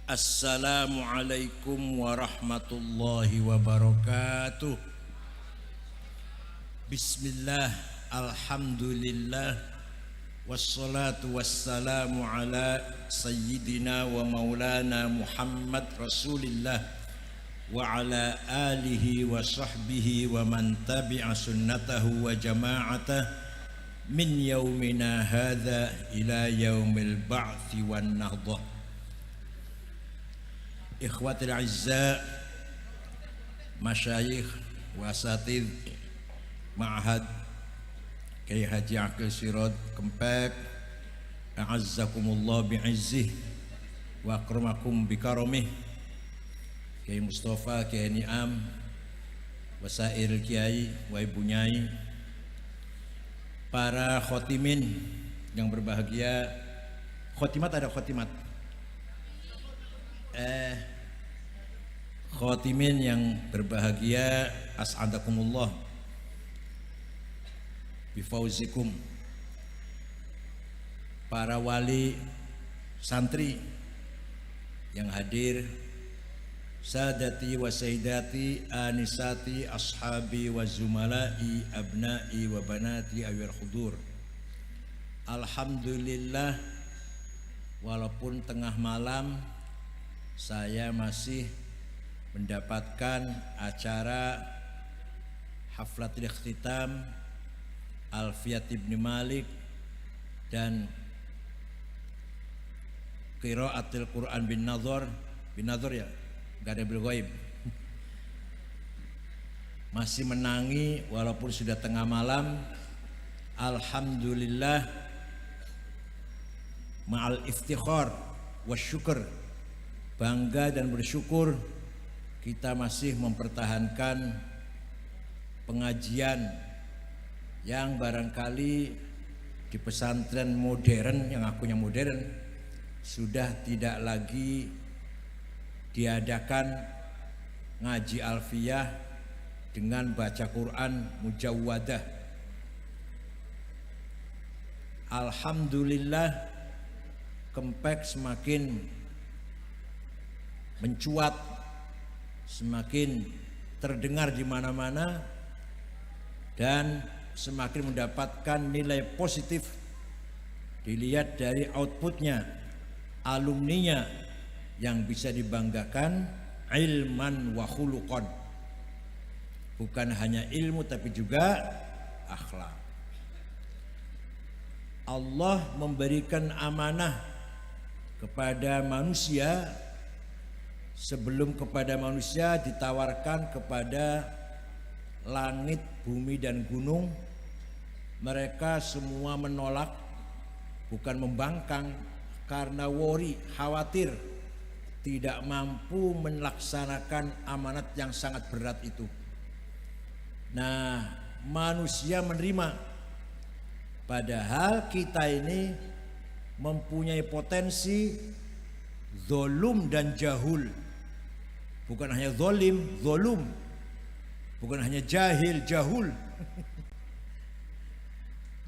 Assalamualaikum warahmatullahi wabarakatuh. Bismillah, alhamdulillah, wassalatu wassalamu ala sayyidina wa maulana Muhammad Rasulillah wa ala alihi wa sahbihi wa man tabi'a sunnatahu wa jama'atah min yaumina hadha ila yaumil ba'thi wan nahdah. Ikhwatil a'izza, masyayikh wa asatidz Ma'had Kyai Haji Aqil Sirot Kempek, a'azzakumullah bi'izzih wa akramakum bikaramih, Kyai Mustafa, Kyai Ni'am, wasair Kyai, wa ibu nyai, para khotimin yang berbahagia. Khotimat ada khotimat? Khotimin yang berbahagia, as'adakumullah bifauzikum. Para wali santri yang hadir, sadati wa sayyidati anisati ashabi wa zumalai abnai wa banati awil khudur. Alhamdulillah, walaupun tengah malam saya masih mendapatkan acara haflatul ikhtitam Alfiyat Ibn Malik dan qiraatul Quran bin Nadhar ya, gak ada bil ghaib. Masih menangi walaupun sudah tengah malam. Alhamdulillah, ma'al iftikhar wa syukur, bangga dan bersyukur kita masih mempertahankan pengajian yang barangkali di pesantren modern, yang akunya modern, sudah tidak lagi diadakan ngaji alfiyah dengan baca Quran mujawwadah. Alhamdulillah, Kempek semakin mencuat, semakin terdengar di mana-mana, dan semakin mendapatkan nilai positif dilihat dari outputnya, alumninya yang bisa dibanggakan ilman wa khuluqan, bukan hanya ilmu tapi juga akhlak. Allah memberikan amanah kepada manusia. Sebelum kepada manusia ditawarkan kepada langit, bumi dan gunung, mereka semua menolak, bukan membangkang, karena worry, khawatir tidak mampu melaksanakan amanat yang sangat berat itu. Nah, manusia menerima, padahal kita ini mempunyai potensi zolum dan jahul. Bukan hanya zolim, zolum. Bukan hanya jahil, jahul.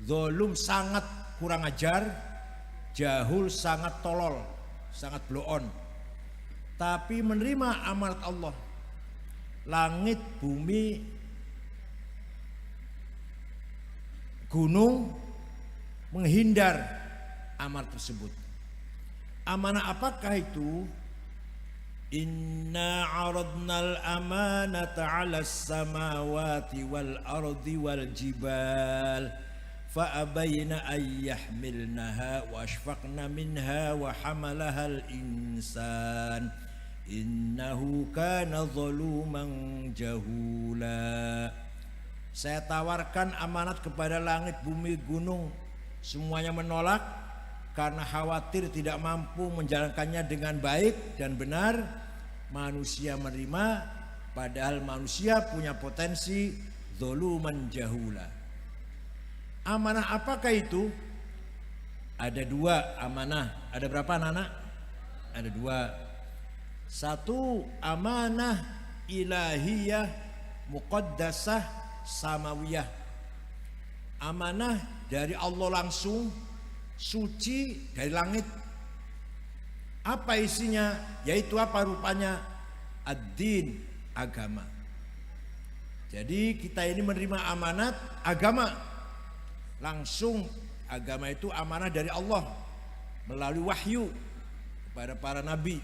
Zolum sangat kurang ajar, jahul sangat tolol, sangat blow on. Tapi menerima amanat Allah. Langit, bumi, gunung menghindar amanat tersebut. Amanah apakah itu? Inna aradnal amanata 'alas samawati wal ardi wal jibal fa abayna ay yahmilnaha wa ashfaqna minha wa hamalahal insan innahu kana zaluman jahula. Saya tawarkan amanat kepada langit, bumi, gunung, semuanya menolak karena khawatir tidak mampu menjalankannya dengan baik dan benar. Manusia menerima, padahal manusia punya potensi zaluman jahula. Amanah apakah itu? Ada dua amanah. Ada berapa anak-anak? Ada dua. Satu, amanah ilahiyah muqaddasah samawiyah. Amanah dari Allah langsung, suci dari langit. Apa isinya? Yaitu apa rupanya? Ad-din, agama. Jadi kita ini menerima amanat agama. Langsung agama itu amanah dari Allah melalui wahyu kepada para nabi.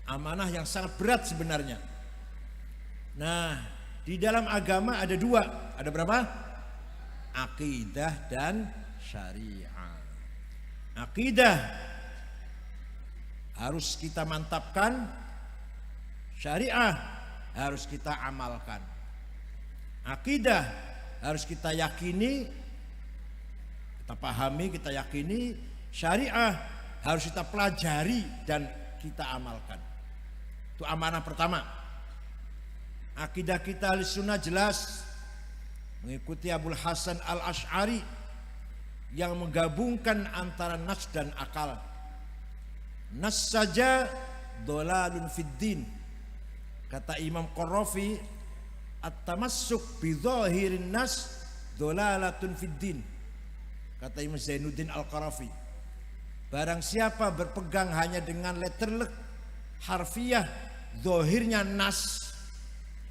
Amanah yang sangat berat sebenarnya. Nah, di dalam agama ada dua. Ada berapa? Akidah dan syariah. Akidah harus kita mantapkan, syariah harus kita amalkan. Akidah harus kita yakini, kita pahami, kita yakini. Syariah harus kita pelajari dan kita amalkan. Itu amanah pertama. Akidah kita Ahlussunnah jelas mengikuti Abul Hasan Al-Asy'ari yang menggabungkan antara nas dan akal. Nas saja dolalun fid din. Kata Imam Qarafi, at-tamassuk bi dhahirin nas dolalatun fid din. Kata Imam Zainuddin Al-Qarafi, barang siapa berpegang hanya dengan letterlek harfiah zahirnya nas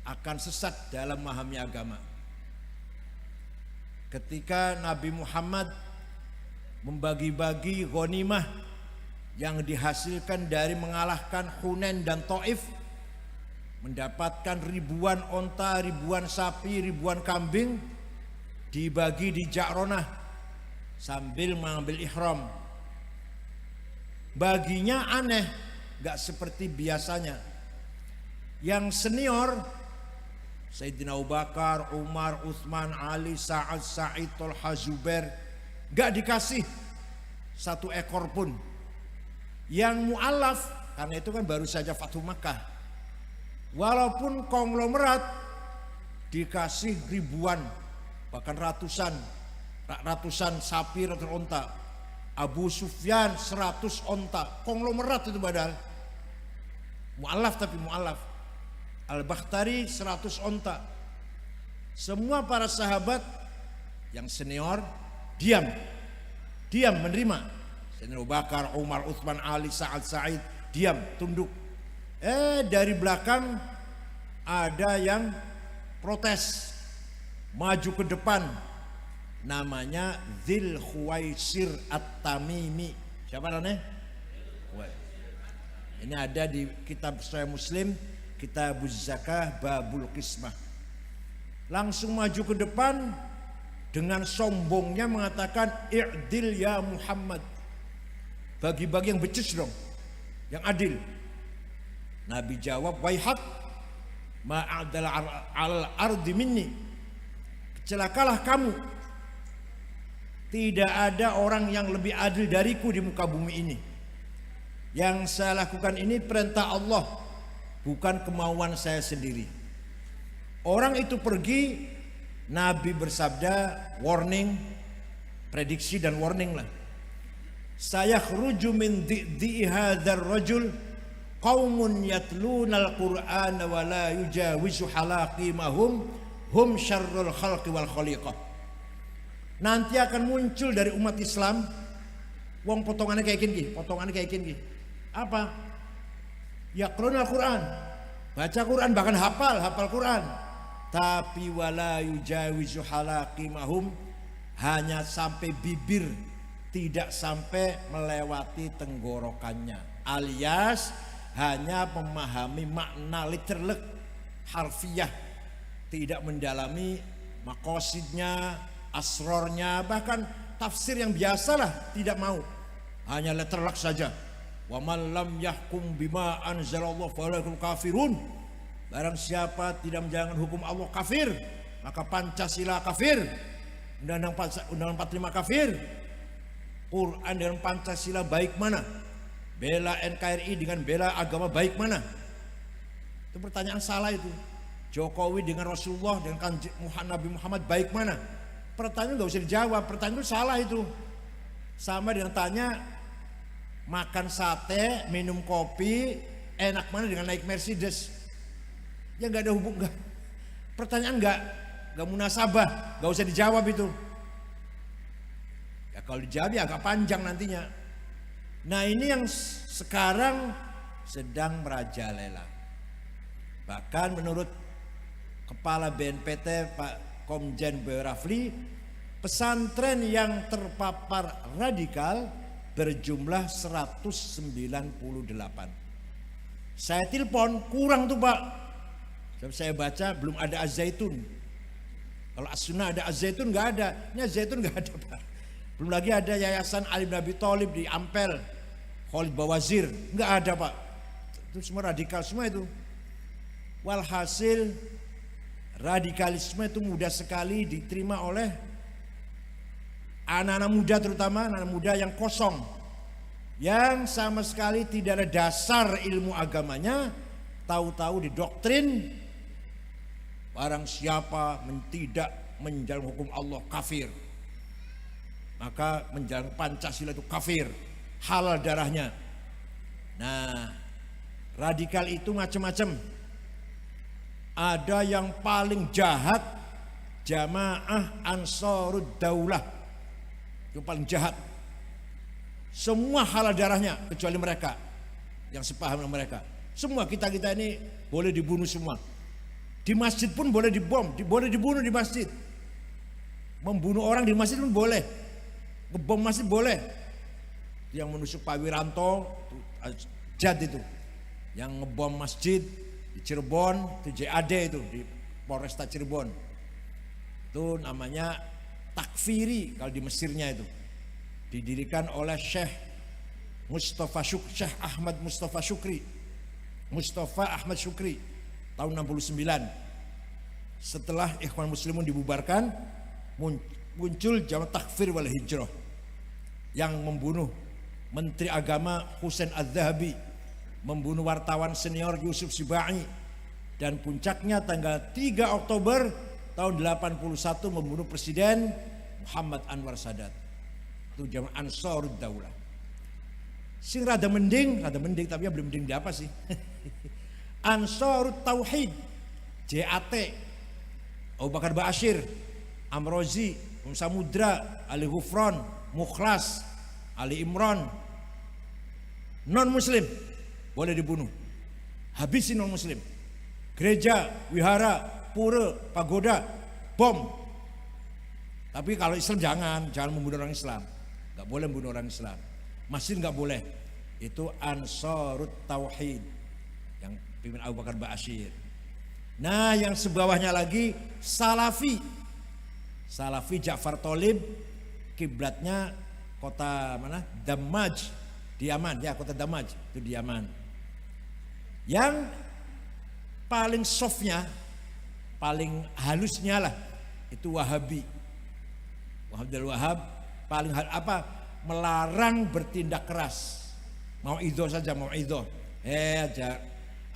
akan sesat dalam memahami agama. Ketika Nabi Muhammad membagi-bagi ghanimah yang dihasilkan dari mengalahkan Hunain dan Taif, mendapatkan ribuan onta, ribuan sapi, ribuan kambing, dibagi di Ja'ronah sambil mengambil ihram. Baginya aneh, gak seperti biasanya. Yang senior Sayyidina Abu Bakar, Umar, Utsman, Ali, Sa'ad, Sa'id, Tolha, Zubair, gak dikasih satu ekor pun. Yang mu'alaf, karena itu kan baru saja Fathu Makkah, walaupun konglomerat, dikasih ribuan, bahkan ratusan sapi, ratusan onta. Abu Sufyan 100 onta, konglomerat itu padahal. Mu'alaf tapi mu'alaf. Al-Bakhtari 100 onta. Semua para sahabat yang senior diam menerima. Sayyidina Abu Bakar, Umar, Utsman, Ali, Sa'ad, Sa'id diam, tunduk. Dari belakang ada yang protes, maju ke depan. Namanya Dzil Khuwaisir At-Tamimi. Siapa namanya? Ini ada di kitab Sahih Muslim, Kitabuz Zakah Babul Qismah. Langsung maju ke depan dengan sombongnya mengatakan, "I'dil ya Muhammad." Bagi-bagi yang becus dong, yang adil. Nabi jawab, "Waihak ma'adala al-ardi minni." Celakalah kamu. Tidak ada orang yang lebih adil dariku di muka bumi ini. Yang saya lakukan ini perintah Allah, bukan kemauan saya sendiri. Orang itu pergi, Nabi bersabda, warning, prediksi dan warning lah. Saya khruju min di'i hadzal rajul qaumun yatlunal qur'ana wa la yujawizu halaqimahum hum syarrul khalqi wal khaliqah. Nanti akan muncul dari umat Islam wong potongannya kayak gini, apa? Yaqra'ul Quran, baca Quran, bahkan hafal Quran, tapi wala yujawizu halaqimahum, hanya sampai bibir, tidak sampai melewati tenggorokannya, alias hanya memahami makna literlek harfiah, tidak mendalami makosidnya, asrornya, bahkan tafsir yang biasalah tidak mau, hanya letterlek saja. Wa man lam yahkum bima anzalallahu fa ulaikum kafirun. Barang siapa tidak menjalankan hukum Allah kafir, maka Pancasila kafir, Undang-Undang 45 kafir. Quran dengan Pancasila baik mana? Bela NKRI dengan bela agama baik mana? Itu pertanyaan salah itu. Jokowi dengan Rasulullah dengan Nabi Muhammad baik mana? Pertanyaan nggak usah dijawab, pertanyaan itu salah itu. Sama dengan tanya makan sate, minum kopi, enak mana dengan naik Mercedes? Ya nggak ada hubungan. Pertanyaan nggak munasabah, nggak usah dijawab itu. Ya kalau dijawab ya agak panjang nantinya. Nah ini yang sekarang sedang merajalela. Bahkan menurut Kepala BNPT Pak Komjen Boy Rafli, pesantren yang terpapar radikal berjumlah 198. Saya telepon, kurang tuh Pak. Saya baca belum ada Az-Zaitun. Kalau As-Sunnah ada Az-Zaitun nggak ada. Ini Az-Zaitun nggak ada Pak. Belum lagi ada Yayasan Ali bin Abi Thalib di Ampel, Khalid Bawazir, nggak ada Pak. Itu semua radikal semua itu. Walhasil radikalisme itu mudah sekali diterima oleh anak-anak muda, terutama anak-anak muda yang kosong, yang sama sekali tidak ada dasar ilmu agamanya, tahu-tahu didoktrin barang siapa tidak menjalankan hukum Allah kafir, maka menjalankan Pancasila itu kafir, halal darahnya. Nah, radikal itu macam-macam. Ada yang paling jahat, Jamaah Ansarud Daulah, itu paling jahat. Semua halal darahnya kecuali mereka yang sepaham dengan mereka. Semua kita ini boleh dibunuh semua. Di masjid pun boleh dibom, boleh dibunuh di masjid. Membunuh orang di masjid pun boleh. Ngebom masjid boleh. Yang menusuk Pak Wiranto, Jad itu, yang ngebom masjid di Cirebon, itu JAD itu di Polresta Cirebon. Itu namanya takfiri kalau di Mesirnya itu. Didirikan oleh Syekh Ahmad Mustafa Syukri tahun 69. Setelah Ikhwan Muslimun dibubarkan, muncul Jamaah Takfir wal Hijrah yang membunuh Menteri Agama Husain Az-Zahabi, membunuh wartawan senior Yusuf Sibai, dan puncaknya tanggal 3 Oktober tahun 81 membunuh Presiden Muhammad Anwar Sadat. Itu Jamaah Ansarud Daulah. Sing rada mending tapi ya belum mending di apa sih? Ansarut Tauhid, JAT, Abu Bakar Ba'asyir, Amrozi, Samudra, Ali Ghufron, Mukhlas, Ali Imran. Non muslim boleh dibunuh, habisin non muslim. Gereja, wihara, pura, pagoda, bom. Tapi kalau Islam jangan membunuh orang Islam. Gak boleh membunuh orang Islam. Masjid gak boleh. Itu Ansarut Tauhid yang pimpin Abu Bakar Ba'asyir. Nah, yang sebawahnya lagi Salafi Ja'far Thalib, kiblatnya kota mana? Damaj di Yaman, ya, kota Damaj itu di Yaman. Yang paling softnya, paling halusnya lah itu Wahabi. Abdul Wahab paling melarang bertindak keras. Mau idho saja, mau idho.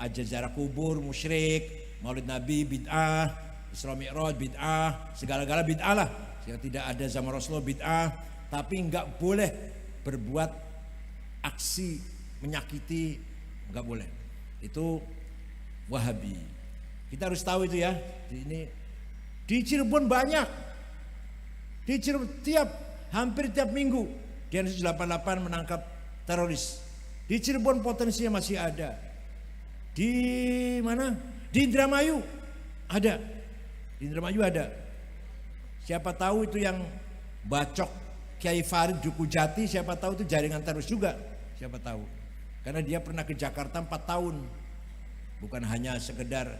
Aja jarak kubur musyrik, Maulid Nabi bid'ah, Isra Mi'raj bid'ah, segala-gala bid'ah lah. Jika tidak ada zaman Rasulullah bid'ah, tapi enggak boleh berbuat aksi menyakiti, enggak boleh. Itu Wahabi. Kita harus tahu itu ya. Di Cirebon banyak. Di Cirebon hampir tiap minggu Densus 88 menangkap teroris. Di Cirebon potensinya masih ada. Di mana? Di Indramayu ada. Di Indramayu ada. Siapa tahu itu yang bacok Kiai Farid Duku Jati, siapa tahu itu jaringan teroris juga. Siapa tahu. Karena dia pernah ke Jakarta 4 tahun. Bukan hanya sekedar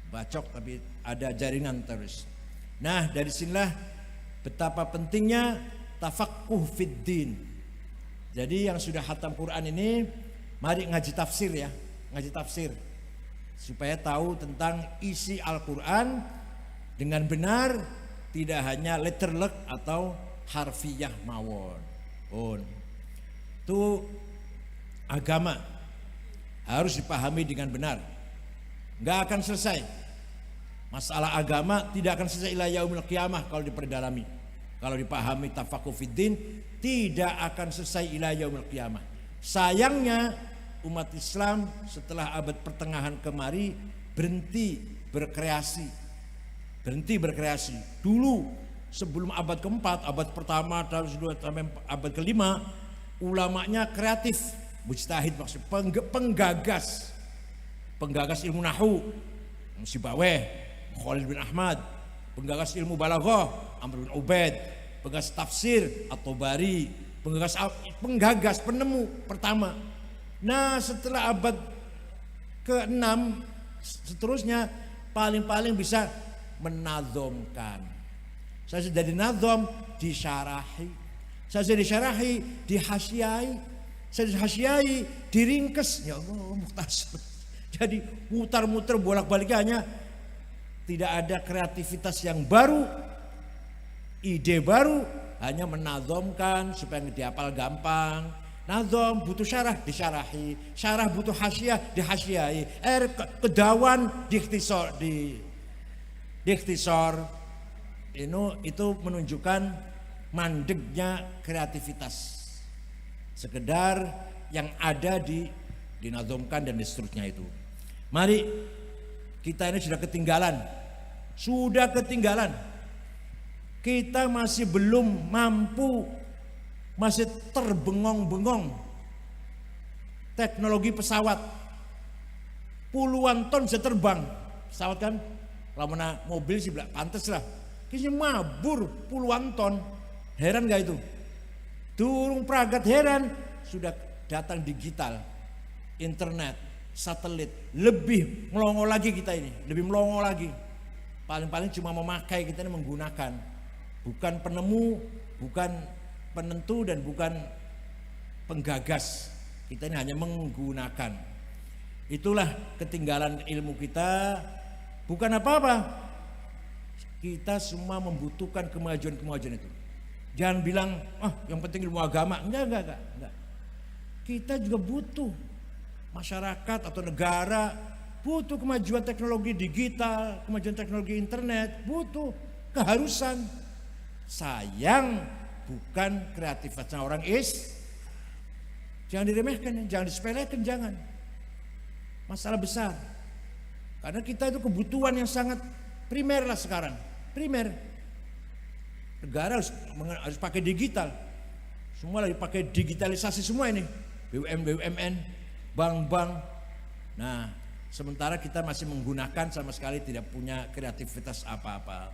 bacok, tapi ada jaringan teroris. Nah, dari sinilah betapa pentingnya tafaqquh fid din. Jadi yang sudah khatam Quran ini, mari ngaji tafsir ya, ngaji tafsir. Supaya tahu tentang isi Al-Quran dengan benar, tidak hanya letterlek atau harfiyah mawon. Itu agama harus dipahami dengan benar. Nggak akan selesai. Masalah agama tidak akan selesai ila yaumil qiyamah kalau diperdalami. Kalau dipahami tafaqquh fiddin, tidak akan selesai ila yaumil qiyamah. Sayangnya umat Islam setelah abad pertengahan kemari berhenti berkreasi. Dulu sebelum abad keempat, abad pertama, sampai abad kelima, ulamanya kreatif, mujtahid maksud penggagas ilmu nahwu, Sibawayh, Khalil bin Ahmad, penggagas ilmu balaghah, Amr bin Ubaid, penggagas tafsir At-Tabari, penggagas penemu pertama. Nah, setelah abad ke-6 seterusnya paling-paling bisa menazomkan. Saya sudah dinazom, disyarahi. Saya sudah disyarahi, dihasyiai. Saya dihasyiai, diringkes. Ya Allah, mukhtasar. Jadi mutar-mutar bolak-balik, hanya tidak ada kreativitas yang baru, ide baru, hanya menazomkan supaya dihafal gampang. Nazom butuh syarah, disyarahi. Syarah butuh hasyiah, dihasyiai. Kedawan, diikhtisar, itu menunjukkan mandeknya kreativitas. Sekedar yang ada dinazomkan dan seterusnya itu. Mari, kita ini sudah ketinggalan. Kita masih belum mampu, masih terbengong-bengong. Teknologi pesawat, puluhan ton bisa terbang. Pesawat kan, kalau mana mobil sih pantes lah. Kisah mabur puluhan ton. Heran gak itu? Durung pragat heran, sudah datang digital, internet, satelit. Lebih melongo lagi kita ini, lebih melongo lagi. Paling-paling cuma memakai, kita ini menggunakan. Bukan penemu, bukan penentu, dan bukan penggagas. Kita ini hanya menggunakan. Itulah ketinggalan ilmu kita. Bukan apa-apa. Kita semua membutuhkan kemajuan-kemajuan itu. Jangan bilang, yang penting ilmu agama. Enggak. Kita juga butuh. Masyarakat atau negara butuh kemajuan teknologi digital, kemajuan teknologi internet, butuh, keharusan. Sayang bukan kreativitasnya orang jangan diremehkan, jangan disepelekan, jangan. Masalah besar. Karena kita itu kebutuhan yang sangat primer lah sekarang. Primer. Negara harus pakai digital. Semua lagi pakai digitalisasi semua ini. BUMN, bank-bank. Nah, sementara kita masih menggunakan, sama sekali tidak punya kreativitas apa-apa.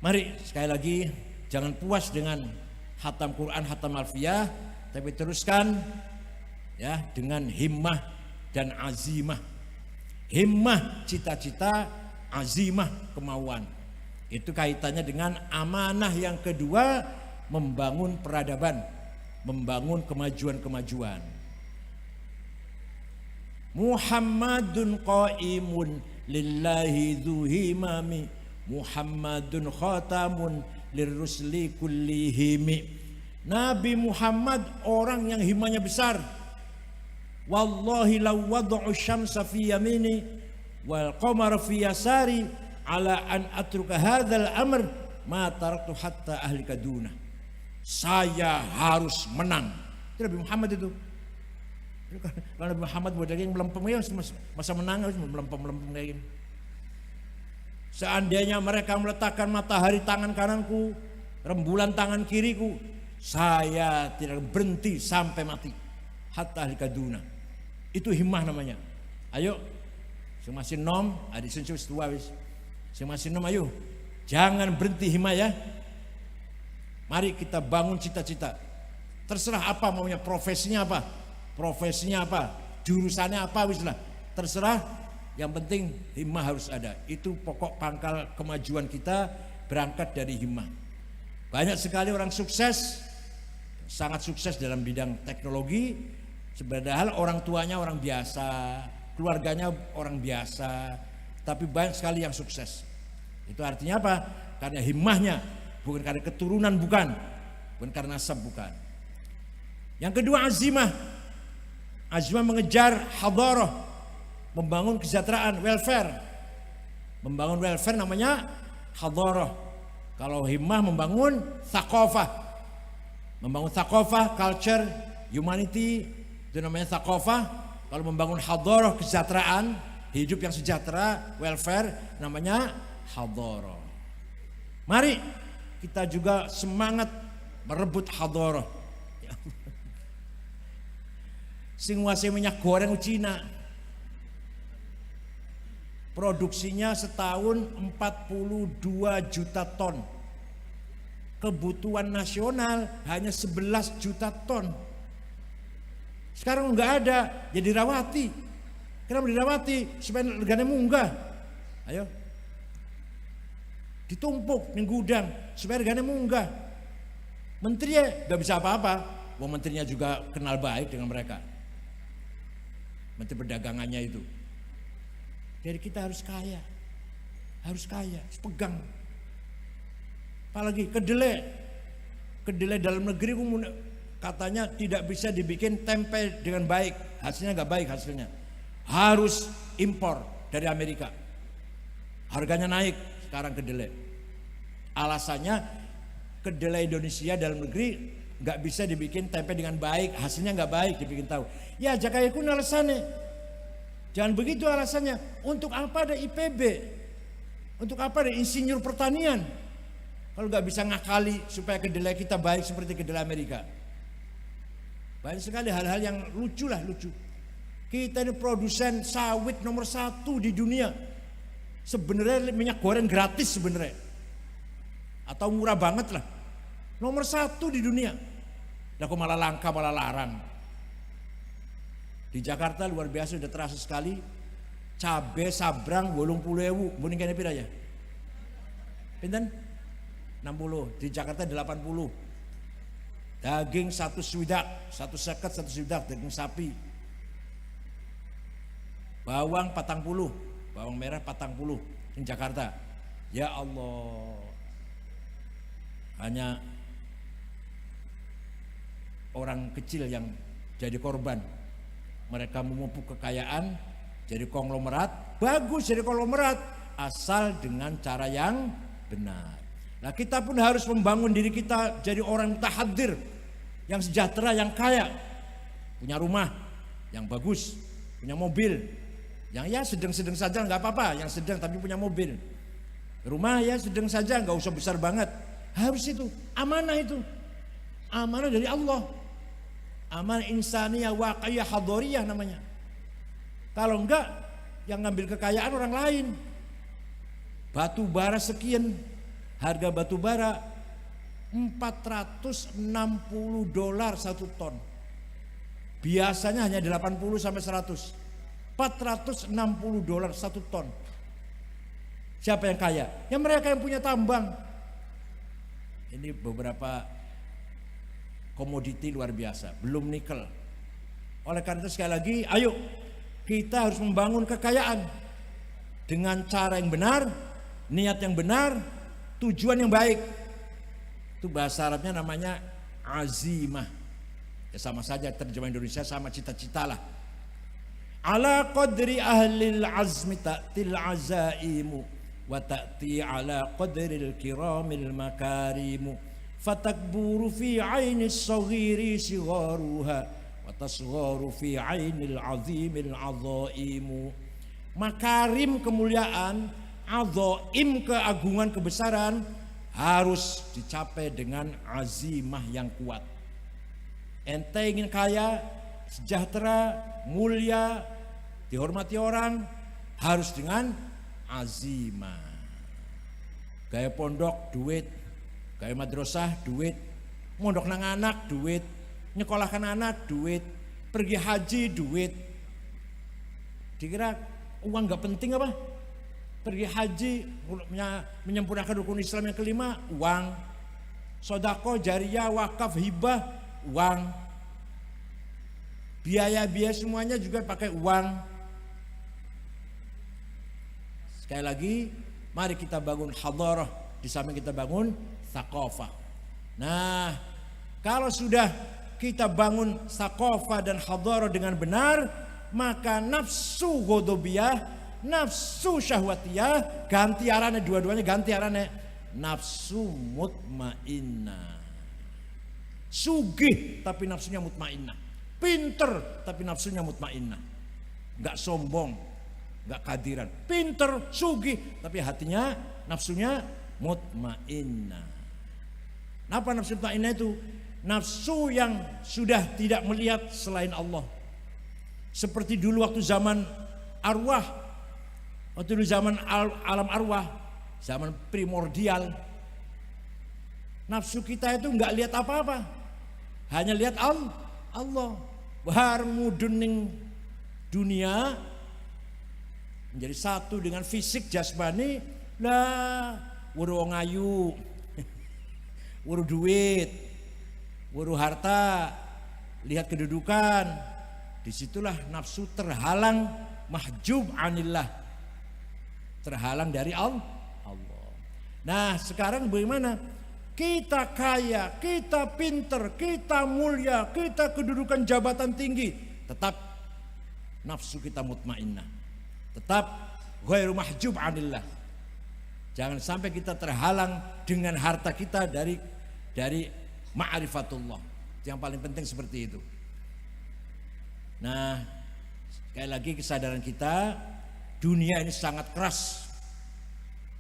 Mari sekali lagi, jangan puas dengan khatam Quran, khatam alfiyah, tapi teruskan ya dengan himmah dan azimah. Himmah cita-cita, azimah kemauan. Itu kaitannya dengan amanah yang kedua, membangun peradaban, membangun kemajuan-kemajuan. Muhammadun qaimun lillahi dzuhimami, Muhammadun khatamun lirrusli kullihimi. Nabi Muhammad orang yang himanya besar. Wallahi law wad'u syamsa fi yamini wal qamara fi yasari ala an atruka hadzal amr ma taraktu hatta ahlika duna. Saya harus menang. Itu Nabi Muhammad itu. Kalau Nabi Muhammad buat lagi yang melempem ya masa menang harus melempem lagi. Seandainya mereka meletakkan matahari tangan kananku, rembulan tangan kiriku, saya tidak berhenti sampai mati. Hatta ahlika duna. Itu himmah namanya. Ayo, sing masih nom, adik sensus tua wis. Sing masih nom ayo. Jangan berhenti himmah ya. Mari kita bangun cita-cita. Terserah apa maunya, profesinya apa? Profesinya apa? Jurusannya apa wis lah. Terserah, yang penting himmah harus ada. Itu pokok pangkal kemajuan kita, berangkat dari himmah. Banyak sekali orang sukses, sangat sukses dalam bidang teknologi. Padahal orang tuanya orang biasa, keluarganya orang biasa, tapi banyak sekali yang sukses. Itu artinya apa? Karena himmahnya, bukan karena keturunan, bukan karena nasab, bukan. Yang kedua azimah. Azimah mengejar hadarah, membangun kesejahteraan, welfare. Membangun welfare namanya hadarah. Kalau himmah membangun thaqafah. Membangun thaqafah, culture, humanity, itu namanya thaqafah. Kalau membangun hadarah, kesejahteraan, hidup yang sejahtera, welfare, namanya hadarah. Mari kita juga semangat merebut hadarah. Sing nguasai minyak goreng Cina. Produksinya setahun 42 juta ton. Kebutuhan nasional hanya 11 juta ton. Sekarang nggak ada, jadi dirawati. Kenapa dirawati? Supaya regane munggah. Ayo. Ditumpuk di gudang supaya regane munggah. Menteri nggak bisa apa-apa. Wong menterinya juga kenal baik dengan mereka. Menteri perdagangannya itu. Jadi kita harus kaya, harus pegang. Apalagi kedelai dalam negeri katanya tidak bisa dibikin tempe dengan baik, hasilnya nggak baik hasilnya, harus impor dari Amerika. Harganya naik sekarang kedelai. Alasannya kedelai Indonesia dalam negeri nggak bisa dibikin tempe dengan baik, hasilnya nggak baik dibikin tahu. Ya jakaya kun alasannya. Jangan begitu alasannya. Untuk apa ada IPB? Untuk apa ada insinyur pertanian? Kalau nggak bisa ngakali supaya kedelai kita baik seperti kedelai Amerika. Banyak sekali hal-hal yang lucu. Kita ini produsen sawit nomor 1 di dunia. Sebenarnya minyak goreng gratis sebenarnya. Atau murah banget lah. Nomor 1 di dunia. Lah kok malah langka, malah larang. Di Jakarta luar biasa sudah terasa sekali. Cabe sabrang 80.000, mending kene pira ya? Pinten? 60. Di Jakarta 80. Daging 1 swidak, 1 seket, 1 swidak daging sapi. Bawang 40, bawang merah 40 di Jakarta. Ya Allah. Hanya orang kecil yang jadi korban. Mereka memupuk kekayaan jadi konglomerat, bagus jadi konglomerat asal dengan cara yang benar. Nah kita pun harus membangun diri kita jadi orang mutahadir, yang sejahtera, yang kaya, punya rumah yang bagus, punya mobil, yang ya sedang-sedang saja nggak apa-apa, yang sedang tapi punya mobil, rumah ya sedang saja nggak usah besar banget, harus itu amanah dari Allah. Amanah insaniyah waqiyah hadoriyah namanya. Kalau enggak yang ngambil kekayaan orang lain. Batu bara sekian, harga batu bara $460 1 ton. Biasanya hanya 80 sampai 100. $460 1 ton. Siapa yang kaya? Ya mereka yang punya tambang. Ini beberapa komoditi luar biasa, belum nikel. Oleh karena itu sekali lagi, ayo kita harus membangun kekayaan dengan cara yang benar, niat yang benar, tujuan yang baik. Itu bahasa Arabnya namanya azimah. Ya sama saja terjemah Indonesia sama cita-cita lah. Ala qadri ahlil azmi ta'til azaimu wa ta'ti ala qadril kiramil makarimu. Fatakburu fi ainis saghiri sigharuha wa tasgharu fi ainil azimil azaimu. Makarim kemuliaan, azaim keagungan kebesaran harus dicapai dengan azimah yang kuat. Ente ingin kaya, sejahtera, mulia, dihormati orang, harus dengan azimah. Gaya pondok duit, gaya madrasah duit, mondok nang anak duit, nyekolahkan anak duit, pergi haji duit. Dikira uang nggak penting apa? Pergi haji menyempurnakan rukun Islam yang kelima, uang. Sodako, jariyah, wakaf, hibah, uang. Biaya-biaya semuanya juga pakai uang. Sekali lagi, mari kita bangun hadarah, di samping kita bangun thaqafah. Nah, kalau sudah kita bangun thaqafah dan hadarah dengan benar, maka nafsu ghadabiyah, nafsu syahwatiyah ganti arane, dua-duanya ganti arane, nafsu mutmainnah. Sugih tapi nafsunya mutmainnah, pinter tapi nafsunya mutmainnah, nggak sombong, nggak kadiran, pinter, sugih tapi hatinya, nafsunya mutmainnah. Apa nafsu mutmainnah itu? Nafsu yang sudah tidak melihat selain Allah, Seperti dulu waktu zaman arwah, waktu dulu zaman alam arwah, zaman primordial, nafsu kita itu nggak lihat apa-apa, hanya lihat Allah. Bahar mudun ning dunia menjadi satu dengan fisik jasmani lah, wuru wong ayu, wuru duit, wuru harta, lihat kedudukan, disitulah nafsu terhalang, mahjub anillah, terhalang dari Allah. Nah sekarang bagaimana? Kita kaya, kita pinter, kita mulia, kita kedudukan jabatan tinggi, tetap nafsu kita mutmainnah, tetap ghairu mahjub anillah. Jangan sampai kita terhalang dengan harta kita dari ma'rifatullah. Yang paling penting seperti itu. Nah, sekali lagi kesadaran kita, dunia ini sangat keras,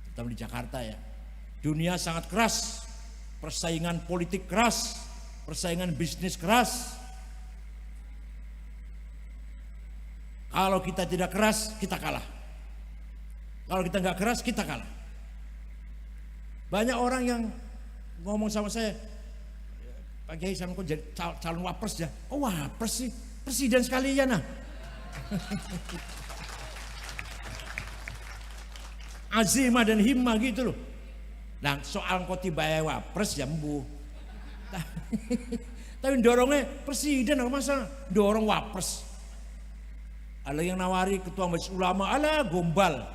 terutama di Jakarta ya. Dunia sangat keras. Persaingan politik keras, persaingan bisnis keras. Kalau kita tidak keras, kita kalah. Kalau kita nggak keras, kita kalah. Banyak orang yang ngomong sama saya, Pak Kiai, saya kok jadi calon wapres ya? Oh wapres sih, presiden sekalian nah. Azimah dan himmah gitu loh. Nah soal koti bayar wapres ya mbu. Tapi dorongnya presiden apa masalah? Dorong wapres. Ada yang nawari ketua majelis ulama, ala gombal.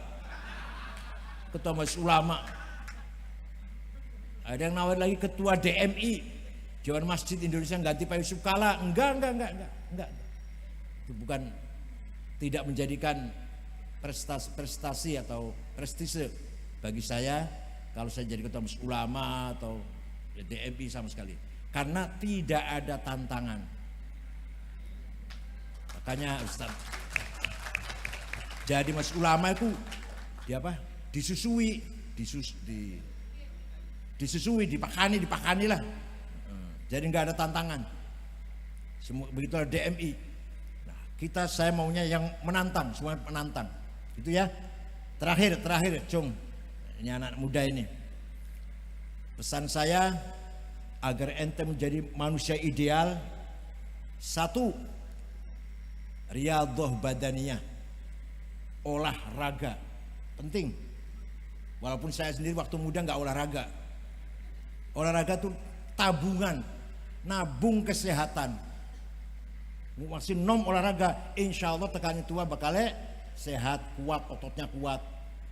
Ketua majelis ulama. Ada yang nawari lagi ketua DMI, Dewan Masjid Indonesia, ganti Pak Yusuf Kala. Enggak. Itu bukan, tidak menjadikan prestasi atau prestise bagi saya. Kalau saya jadi ketua majelis ulama atau DMI sama sekali, karena tidak ada tantangan. Makanya Ustaz, jadi majelis ulama itu disusui, dipakani lah. Jadi nggak ada tantangan. Begitulah DMI. Nah, saya maunya yang menantang, semua menantang. Itu ya. Terakhir, Cung. Ini anak muda ini. Pesan saya agar ente menjadi manusia ideal, satu, riyadhah badaniyah, olahraga penting. Walaupun saya sendiri waktu muda nggak olahraga. Olahraga tuh tabungan, nabung kesehatan. Masih nom olahraga, insya Allah tekannya tua bakalnya sehat, kuat, ototnya kuat,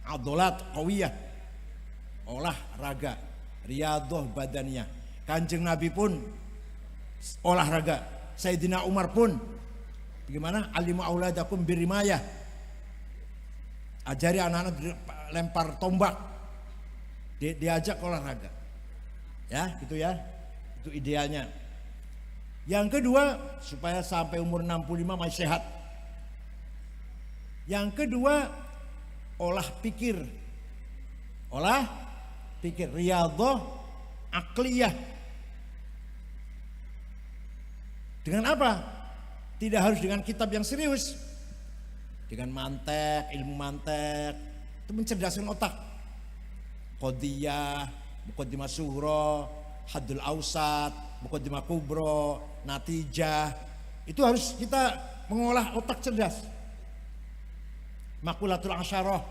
adolat qawiyah. Olahraga, riyadhah badaniyah. Kanjeng Nabi pun olahraga, Sayyidina Umar pun bagaimana? Alimu auladakum birimayah. Ajari anak-anak lempar tombak, diajak olahraga. Ya, gitu ya. Itu idealnya. Yang kedua, supaya sampai umur 65 masih sehat. Yang kedua, olah pikir, riyadhah akliyah. Dengan apa? Tidak harus dengan kitab yang serius, dengan mantek, ilmu mantek, itu mencerdaskan otak. Qadiyah, Muqaddimah Sughra, Haddul Awsat, Muqaddimah Kubra, Natijah, itu harus kita mengolah otak cerdas. Maqulatul Asyarah,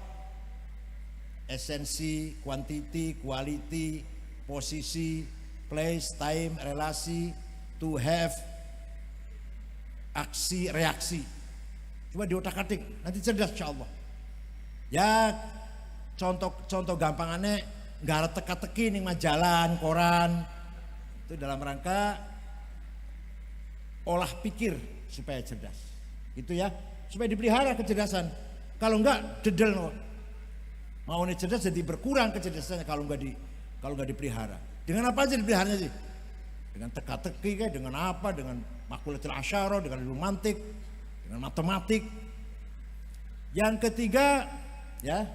esensi, quantity, quality, posisi, place, time, relasi, to have, aksi, reaksi. Coba diotak-atik, nanti cerdas insyaallah. Ya contoh gampangannya, nggak ada teka-teki nih majalah, koran. Itu dalam rangka olah pikir supaya cerdas. Itu ya, supaya dipelihara kecerdasan. Kalau enggak dedel no. Mau nih cerdas jadi berkurang kecerdasannya kalau nggak dipelihara. Dengan apa aja dipeliharanya sih? Dengan teka-teki kayak, dengan apa? Dengan makulatul asyarah, dengan ilmu mantik, dengan matematik. Yang ketiga, ya,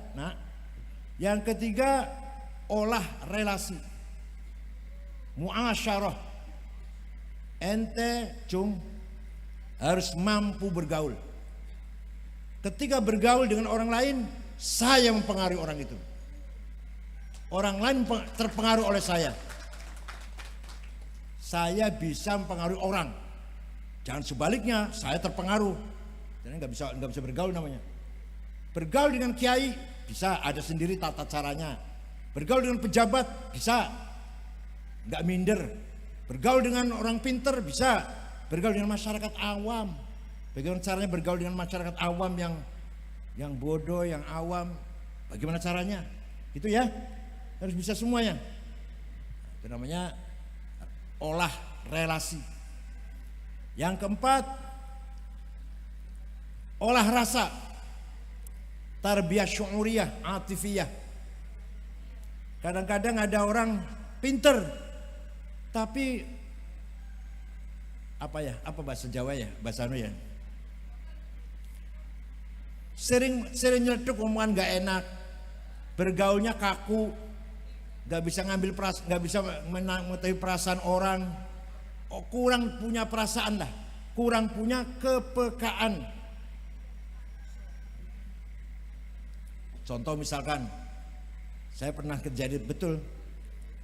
yang ketiga olah relasi, muasyarah. Ente Cung harus mampu bergaul. Ketika bergaul dengan orang lain, saya mempengaruhi orang itu. Orang lain terpengaruh oleh saya. Saya bisa mempengaruhi orang. Jangan sebaliknya, saya terpengaruh. Jadi nggak bisa bergaul namanya. Bergaul dengan kiai bisa, ada sendiri tata caranya. Bergaul dengan pejabat bisa, nggak minder. Bergaul dengan orang pinter bisa. Bergaul dengan masyarakat awam. Bagaimana caranya bergaul dengan masyarakat awam yang bodoh, yang awam? Bagaimana caranya? Itu ya, harus bisa semuanya. Itu namanya olah relasi. Yang keempat, olah rasa. Tarbiyah syu'uriyah, atifiyah. Kadang-kadang ada orang pinter, tapi apa bahasa Jawa ya, bahasa anu ya, sering nyeletuk omongan gak enak, bergaulnya kaku, gak bisa gak bisa mengetahui perasaan orang, kurang punya perasaan lah, kurang punya kepekaan. Contoh misalkan, saya pernah kejadian betul,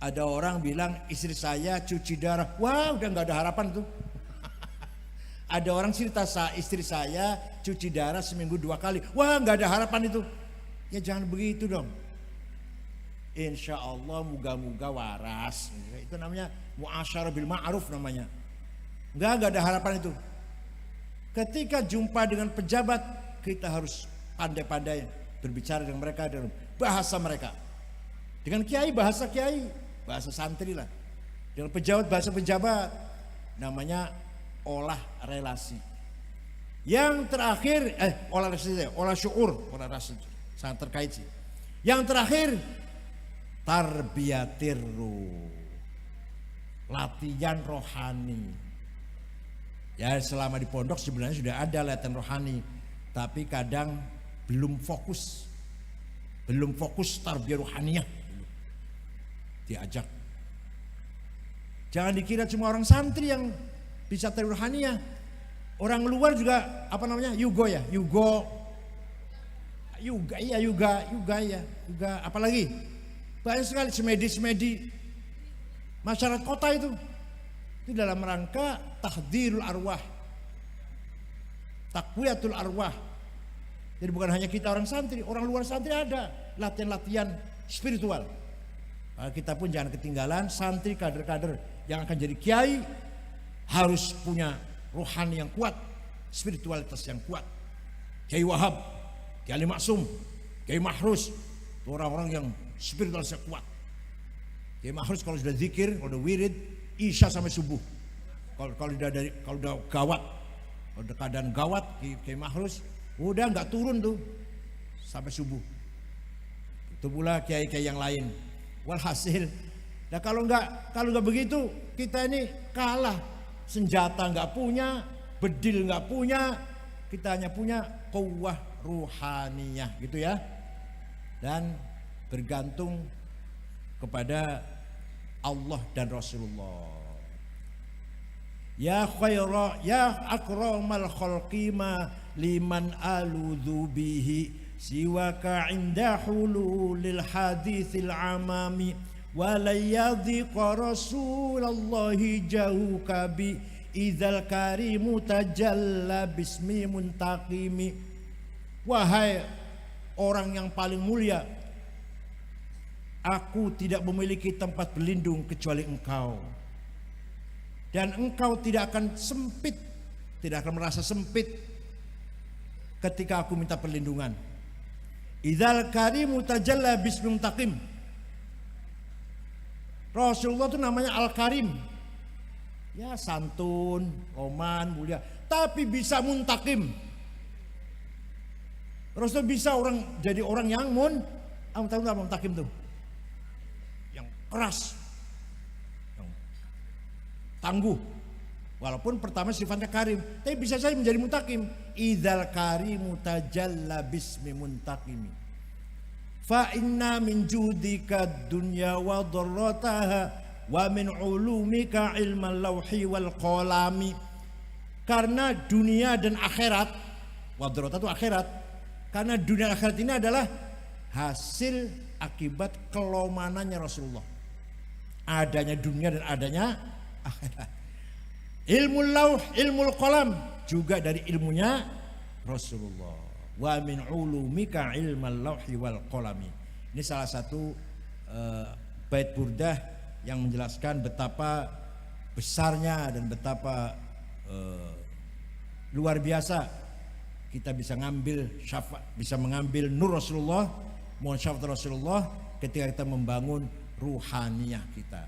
ada orang bilang istri saya cuci darah, wah udah gak ada harapan tuh. Ada orang cerita istri saya cuci darah seminggu 2 kali. Wah gak ada harapan itu. Ya jangan begitu dong. Insya Allah moga-moga waras. Itu namanya mu'asyarah bil ma'ruf namanya. Gak ada harapan itu. Ketika jumpa dengan pejabat, kita harus pandai-pandai berbicara dengan mereka dalam bahasa mereka. Dengan kiai bahasa kiai, bahasa santri lah. Dengan pejabat bahasa pejabat. Namanya olah relasi. Yang terakhir olah syuur, olah rasa sangat terkait sih. Yang terakhir tarbiyatir ruh, latihan rohani. Ya selama di pondok sebenarnya sudah ada latihan rohani, tapi kadang belum fokus tarbiyah rohaniyah. Diajak. Jangan dikira cuma orang santri yang bisa tarbiyah rohaniyah. Orang luar juga yuga, apalagi banyak sekali semedi masyarakat kota itu dalam rangka tahdzirul arwah, takwiyatul arwah. Jadi bukan hanya kita orang santri, orang luar santri ada latihan-latihan spiritual. Kita pun jangan ketinggalan, santri kader-kader yang akan jadi kiai harus punya rohani yang kuat, spiritualitas yang kuat. Kiai Wahab, Kiai Ali Maksum, Kiai Mahrus, orang-orang yang spiritualitasnya kuat. Kiai Mahrus kalau sudah zikir, kalau sudah wirid, isya sampai subuh. Kalau udah gawat, kalau udah keadaan gawat, Kiai Mahrus udah nggak turun tuh sampai subuh. Itu pula kiai-kiai yang lain. Walhasil, nah kalau nggak begitu kita ini kalah. Senjata nggak punya, bedil nggak punya, kita hanya punya quwwah ruhaniyah gitu ya. Dan bergantung kepada Allah dan Rasulullah. Ya khaira ya akramal khalqi ma liman aludhu bihi siwaka inda hululil hadithil amami walayadhiqa rasulallahi jahuka bi idzal karimu tajalla bismi muntaqimi. Wahai orang yang paling mulia, aku tidak memiliki tempat berlindung kecuali engkau, dan engkau tidak akan merasa sempit ketika aku minta perlindungan. Idzal karimu tajalla bismi muntaqim. Rasulullah itu namanya Al-Karim. Ya santun, roman, mulia, tapi bisa muntakim. Rasul bisa jadi orang yang tahu nggak muntakim tuh? Yang keras, yang tangguh. Walaupun pertama sifatnya karim, tapi bisa saja menjadi muntakim. Idzal karimu tajalla bismi muntakimi. Fa inna min judika dunya wa dharrataha wa min ulumika ilmal lawhi wal qalami. Karena dunia dan akhirat, Wadharata itu akhirat. Karena dunia akhirat ini adalah hasil akibat kelomanannya Rasulullah. Adanya dunia dan adanya akhirat. Ilmu lauh, ilmu qalam juga dari ilmunya Rasulullah. Wa min ulumika ilmal lauhi wal qalami. Ini salah satu bait burdah yang menjelaskan betapa besarnya dan betapa luar biasa kita bisa mengambil nur Rasulullah, mohon syafaat Rasulullah ketika kita membangun ruhaniyah kita.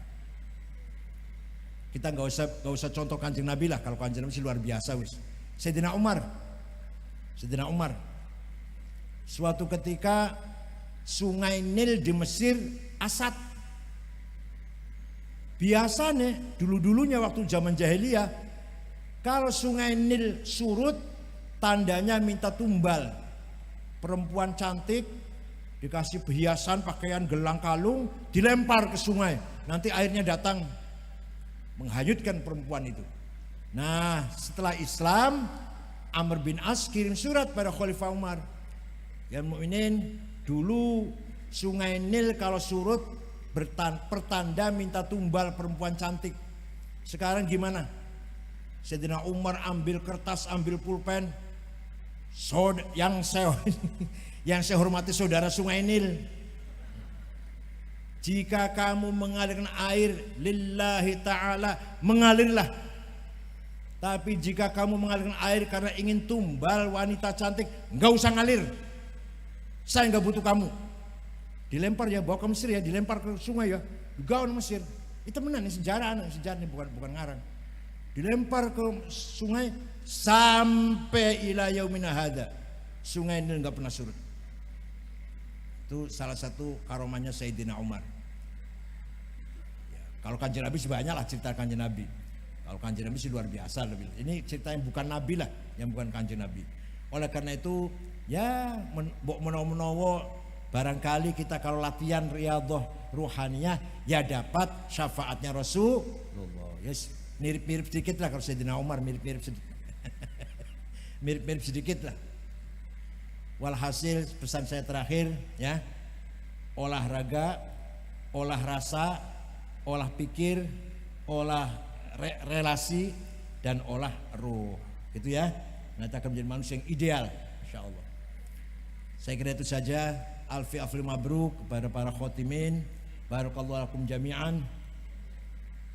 Kita nggak usah contoh Kanjeng Nabi lah, kalau Kanjeng Nabi sih luar biasa wis. Sayyidina Umar suatu ketika sungai Nil di Mesir asat. Biasanya dulunya waktu zaman jahiliyah, kalau sungai Nil surut tandanya minta tumbal. Perempuan cantik dikasih perhiasan, pakaian, gelang kalung, dilempar ke sungai. Nanti airnya datang menghanyutkan perempuan itu. Nah, setelah Islam, Amr bin As kirim surat pada Khalifah Umar. Ya mukminin, dulu sungai Nil kalau surut pertanda minta tumbal perempuan cantik. Sekarang gimana? Sayyidina Umar ambil kertas, ambil pulpen. Yang saya hormati saudara sungai Nil, jika kamu mengalirkan air lillahi ta'ala, mengalirlah. Tapi jika kamu mengalirkan air karena ingin tumbal wanita cantik, enggak usah ngalir. Saya enggak butuh kamu. Dilempar ya, bawa ke Mesir ya, dilempar ke sungai ya, digaun Mesir. Itu benar nih sejarah ini bukan ngarang. Dilempar ke sungai sampai ila yaumina hada. Sungai ini enggak pernah surut. Itu salah satu karomahnya Sayyidina Umar. Ya, kalau Kanjeng Nabi sih banyak lah cerita Kanjeng Nabi. Kalau Kanjeng Nabi sih luar biasa lebih. Ini cerita yang bukan Nabi lah, yang bukan Kanjeng Nabi. Oleh karena itu, ya menawa barangkali kita kalau latihan riyadhah ruhaniyah ya dapat syafaatnya Rasulullah. Yes, mirip-mirip sedikit lah kalau Sayyidina Umar, mirip-mirip sedikit. Mirip-mirip sedikit lah. Walhasil pesan saya terakhir ya, olahraga, olah rasa, olah pikir, olah relasi dan olah ruh, gitu ya. Nanti akan menjadi manusia yang ideal, insyaallah. Saya kira itu saja. Alfi mabruk kepada para khotimin. Barakallahu lakum jami'an.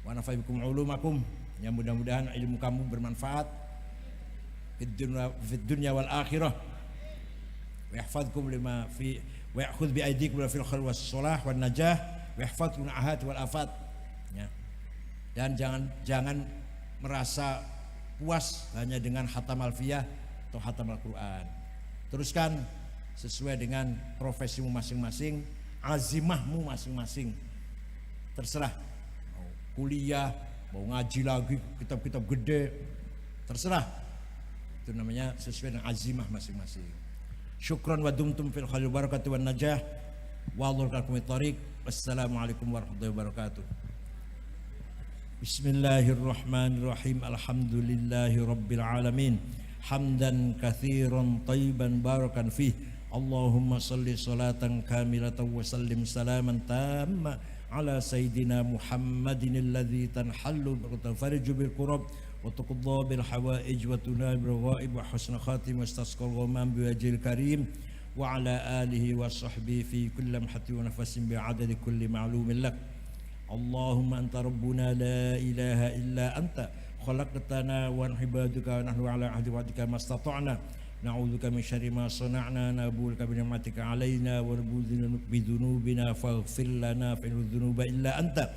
Wa nafa'a bikum ulumakum. Ya mudah-mudahan ilmu kamu bermanfaat fid dunya wal akhirah. Wa yahfazkum lima fi wa ya'khudh bi aydikum fil khair was salah wan najah wa yahfazkum min ahad wal afat. Ya. Dan jangan merasa puas hanya dengan khatam alfiyah atau khatam Al-Qur'an. Teruskan sesuai dengan profesimu masing-masing, azimahmu masing-masing. Terserah mau kuliah, mau ngaji lagi, kitab-kitab gede, terserah. Itu namanya sesuai dengan azimah masing-masing. Syukran wa dumtum fil khair barakatuh wan najah wa allahu tariq. Wassalamualaikum warahmatullahi wabarakatuh. Bismillahirrahmanirrahim. Alhamdulillahi rabbil alamin. Hamdan katsiran thayyiban barakan fih. Allahumma salli salatan kamilatan wa sallim salaman tamma ala sayyidina Muhammadin alladhi tanhallu wa tafariju bil kurab wa tuqadda bil hawaij wa tunal bil ghaib wa husna khatim wa istasqal ghamam bi wajhil karim wa ala alihi wa sahbihi fi kulli lamhatin wa nafasin bi adadi kulli ma'lumin lak. Allahumma anta rabbuna la ilaha illa anta khalaqtana wa ibaduka wa nahnu ala ahdi wa'dika mastata'na na'udzubika min syarri ma sana'na nabuluka bi ni'matika 'alaina wa bi dzunubina faghfir lana fa inna dzunuba illa anta.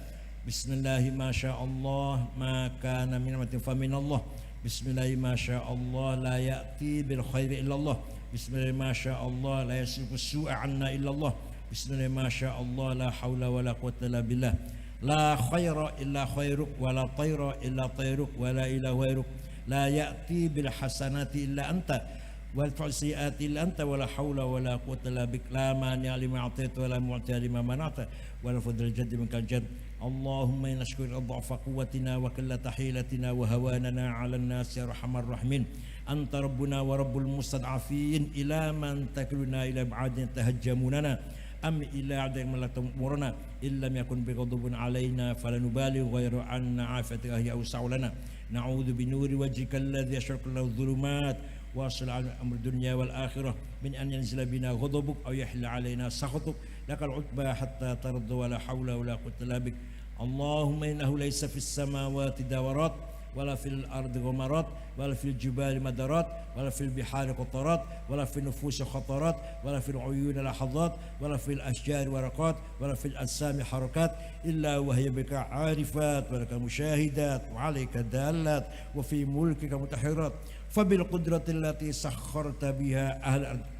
Bismillahi ma sya'allah ma kana min ni'matin fa min Allah. Bismillahi ma sya'allah la ya'ti bil khairi illa Allah. Bismillahi ma sya'allah la yasrifu su'a 'anna illa Allah. Bismillahi ma sya'allah la haula wa la quwwata illa billah. La khaira illa khairuk wa la tayra illa tayruk wa la ilaha ghairuk. La ya'ti bil hasanati illa anta wal fasiati illa anta wa la haula wa la quwwata illa bik. La mani'a lima a'taita wa la mu'tiya lima mana'ta wa la fadlal jaddi minkal jadd. Allahumma inna nashkuru dha'fa quwwatina wa qillata hilatina wa hawanana 'ala an-nas ya arhamar rahimin. أنت ربنا ورب المستضعفين إلى من تكلنا إلى بعد تهجموننا أم إلى عدد من لا تأمرنا إن لم يكن بغضب علينا فلا نبالغ غير أن عافتك هي أوسع لنا نعوذ بنور وجهك الذي يشرق له الظلمات واصل على أمر الدنيا والآخرة من أن ينزل بنا غضبك أو يحل علينا سخطك لك العتبى حتى ترضى ولا حول ولا قوة إلا بك اللهم إنه ليس في السماوات دورات ولا في الأرض غمرات ولا في الجبال مدرات ولا في البحار قطرات ولا في النفوس خطرات ولا في العيون لحظات ولا في الأشجار ورقات ولا في الأجسام حركات إلا وهي بك عارفات ولك مشاهدات وعليك دالات وفي ملكك متحرات فبالقدرة التي سخرت بها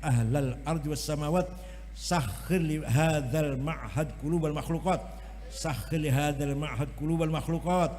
أهل الأرض والسماوات سخر لهذا المعهد قلوب المخلوقات سخر لهذا المعهد قلوب المخلوقات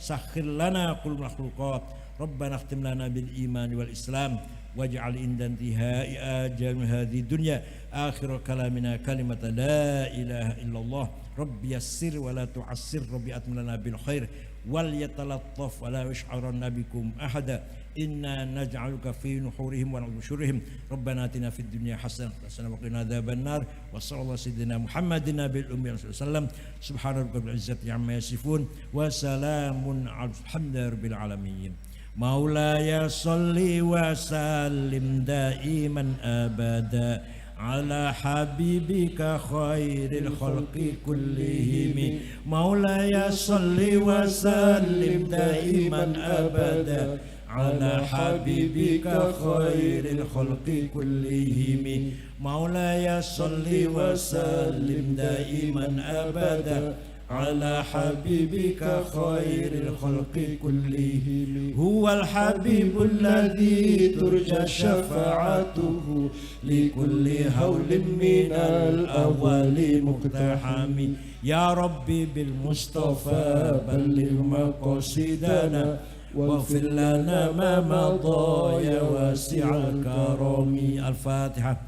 سخر لنا قلوب المخلوقات ربنا اختم لنا بالإيمان والإسلام واجعل عند انتهاء آجال هذه الدنيا آخر كلامنا كلمة لا إله إلا الله رب يسر ولا تعسر رب أتم لنا بالخير وليتلطف ولا يشعرن بكم أحدا إنا نجعلك في نحورهم ونحشرهم ربنا آتنا في الدنيا حسنة وقنا عذاب النار وصلى الله سيدنا محمد النبي الأمي صلى الله عليه وسلم سبحان ربك رب العزة عما يصفون وسلام على الحمد لله رب العالمين مولاي صل وسلم دائما أبدا على حبيبك خير الخلق كلهم مولاي صل وسلم دائما أبدا على حبيبك خير الخلق كلهم مولاي صل وسلم دائما أبدا على حبيبك خير الخلق كلهم هو الحبيب الذي ترجى شفاعته لكل هول من الأول مقتحم يا ربي بالمصطفى بلغ مقاصدنا واغفر لنا ما مضى يا واسع الكرم الفاتحة